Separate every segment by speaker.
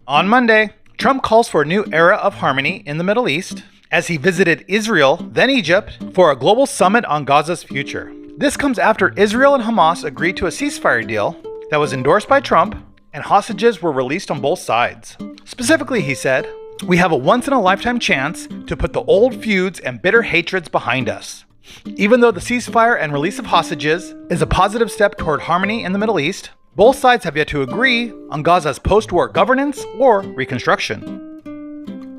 Speaker 1: On Monday, Trump calls for a new era of harmony in the Middle East as he visited Israel, then Egypt, for a global summit on Gaza's future. This comes after Israel and Hamas agreed to a ceasefire deal that was endorsed by Trump, and hostages were released on both sides. Specifically, he said, "We have a once-in-a-lifetime chance to put the old feuds and bitter hatreds behind us." Even though the ceasefire and release of hostages is a positive step toward harmony in the Middle East, both sides have yet to agree on Gaza's post-war governance or reconstruction.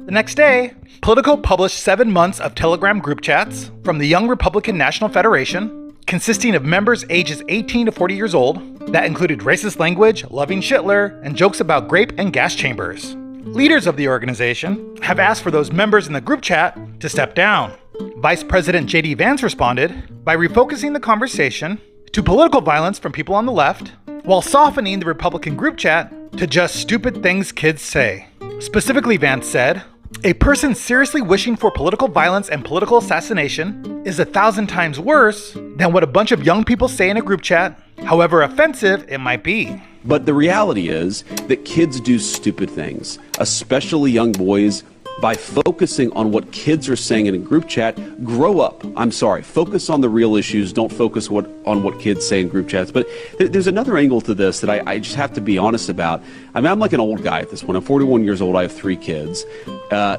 Speaker 1: The next day, Politico published 7 months of Telegram group chats from the Young Republican National Federation, consisting of members ages 18 to 40 years old, that included racist language, loving Hitler, and jokes about grape and gas chambers. Leaders of the organization have asked for those members in the group chat to step down. Vice President J.D. Vance responded by refocusing the conversation to political violence from people on the left, while softening the Republican group chat to just stupid things kids say. Specifically, Vance said, "A person seriously wishing for political violence and political assassination is 1,000 times worse than what a bunch of young people say in a group chat, however offensive it might be."
Speaker 2: But the reality is that kids do stupid things, especially young boys. By focusing on what kids are saying in a group chat, grow up. I'm sorry, focus on the real issues. Don't focus on what kids say in group chats. But there's another angle to this that I just have to be honest about. I mean, I'm like an old guy at this point. I'm 41 years old. I have 3 kids. I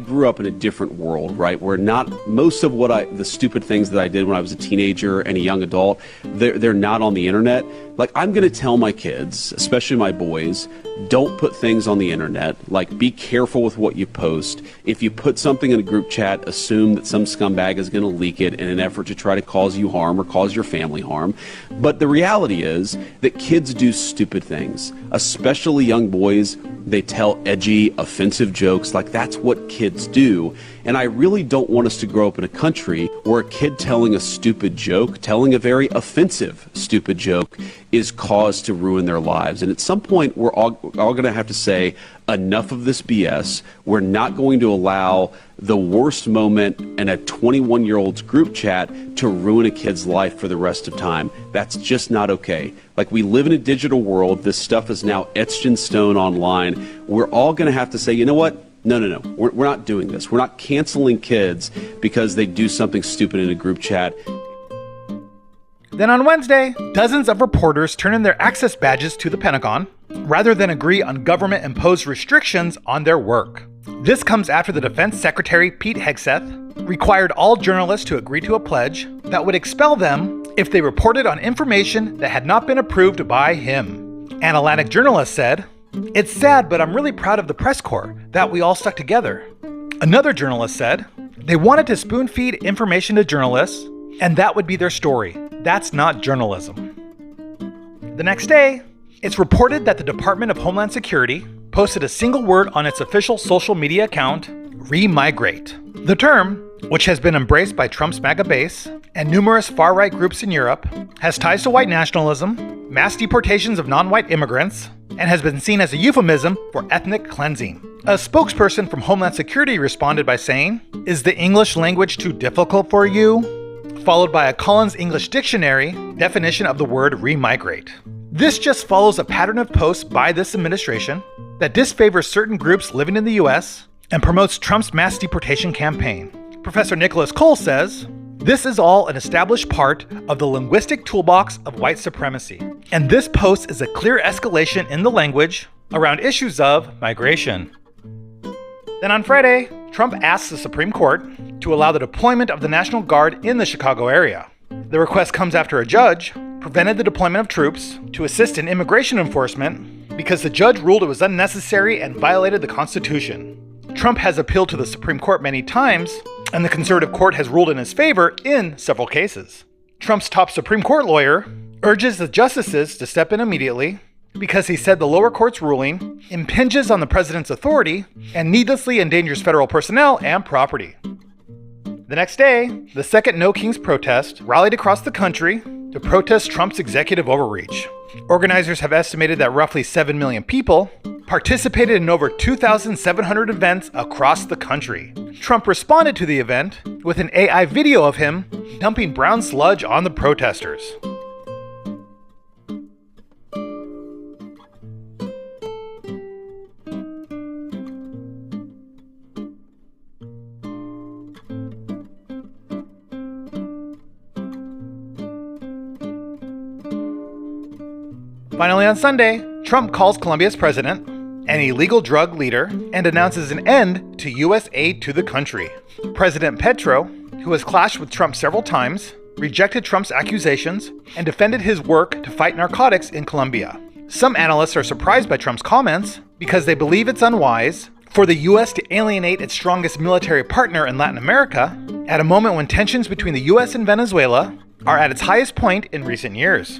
Speaker 2: grew up in a different world, right? Where not most of the stupid things that I did when I was a teenager and a young adult, they're not on the internet. Like, I'm going to tell my kids, especially my boys, don't put things on the internet. Like, be careful with what you post. If you put something in a group chat, assume that some scumbag is going to leak it in an effort to try to cause you harm or cause your family harm. But the reality is that kids do stupid things, especially young boys. They tell edgy, offensive jokes. Like, that's what kids do. And I really don't want us to grow up in a country where a kid telling a stupid joke, telling a very offensive stupid joke, is cause to ruin their lives. And at some point, we're all going to have to say, enough of this BS. We're not going to allow the worst moment in a 21-year-old's group chat to ruin a kid's life for the rest of time. That's just not okay. Like, we live in a digital world. This stuff is now etched in stone online. We're all going to have to say, you know what? No. We're not doing this. We're not canceling kids because they do something stupid in a group chat.
Speaker 1: Then on Wednesday, dozens of reporters turned in their access badges to the Pentagon rather than agree on government-imposed restrictions on their work. This comes after the Defense Secretary Pete Hegseth required all journalists to agree to a pledge that would expel them if they reported on information that had not been approved by him. An Atlantic journalist said, "It's sad, but I'm really proud of the press corps that we all stuck together." Another journalist said, "They wanted to spoon-feed information to journalists, and that would be their story. That's not journalism." The next day, it's reported that the Department of Homeland Security posted a single word on its official social media account, remigrate. The term, which has been embraced by Trump's MAGA base and numerous far-right groups in Europe, has ties to white nationalism, mass deportations of non-white immigrants, and has been seen as a euphemism for ethnic cleansing. A spokesperson from Homeland Security responded by saying, "Is the English language too difficult for you?" Followed by a Collins English Dictionary definition of the word remigrate. This just follows a pattern of posts by this administration that disfavors certain groups living in the US and promotes Trump's mass deportation campaign. Professor Nicholas Cole says, "This is all an established part of the linguistic toolbox of white supremacy, and this post is a clear escalation in the language around issues of migration." Then on Friday, Trump asked the Supreme Court to allow the deployment of the National Guard in the Chicago area. The request comes after a judge prevented the deployment of troops to assist in immigration enforcement because the judge ruled it was unnecessary and violated the Constitution. Trump has appealed to the Supreme Court many times, and the conservative court has ruled in his favor in several cases. Trump's top Supreme Court lawyer urges the justices to step in immediately because he said the lower court's ruling impinges on the president's authority and needlessly endangers federal personnel and property. The next day, the second No Kings protest rallied across the country to protest Trump's executive overreach. Organizers have estimated that roughly 7 million people participated in over 2,700 events across the country. Trump responded to the event with an AI video of him dumping brown sludge on the protesters. Finally, on Sunday, Trump calls Colombia's president an illegal drug leader and announces an end to U.S. aid to the country. President Petro, who has clashed with Trump several times, rejected Trump's accusations and defended his work to fight narcotics in Colombia. Some analysts are surprised by Trump's comments because they believe it's unwise for the U.S. to alienate its strongest military partner in Latin America at a moment when tensions between the U.S. and Venezuela are at its highest point in recent years.